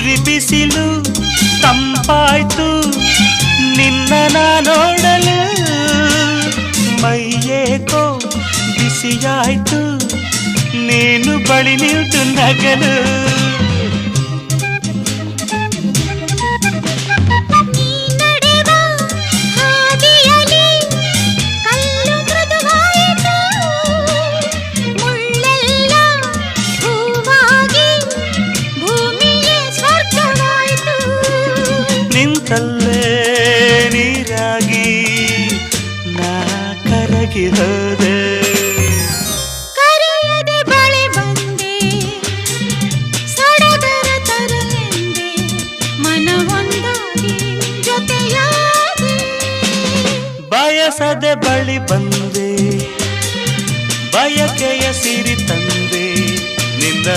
ಉರಿ ಬಿಸಿಲು ತಂಪಾಯ್ತು ನಿನ್ನ ನೋಡಲು ಮೈಯೇಕೋ ಬಿಸಿಯಾಯ್ತು ನೀನು ಬಳಿ ನಿಂತು ನಗಲು ನಿಂತಲ್ಲೇ ನೀರಾಗಿ ನಾ ಕರಗಿ ಹೋದೆ ಕರೆಯದೆ ಬಳಿ ಬಂದೆ ಸಡಗರ ತರಲೆಂದೆ ಮನವೊಂದಾಗಿ ಜೊತೆಯಾದೆ ಬಯಸದೆ ಬಳಿ ಬಂದೆ ಬಯಕೆಯ ಸಿರಿ ತಂದೆ ನಿನ್ನ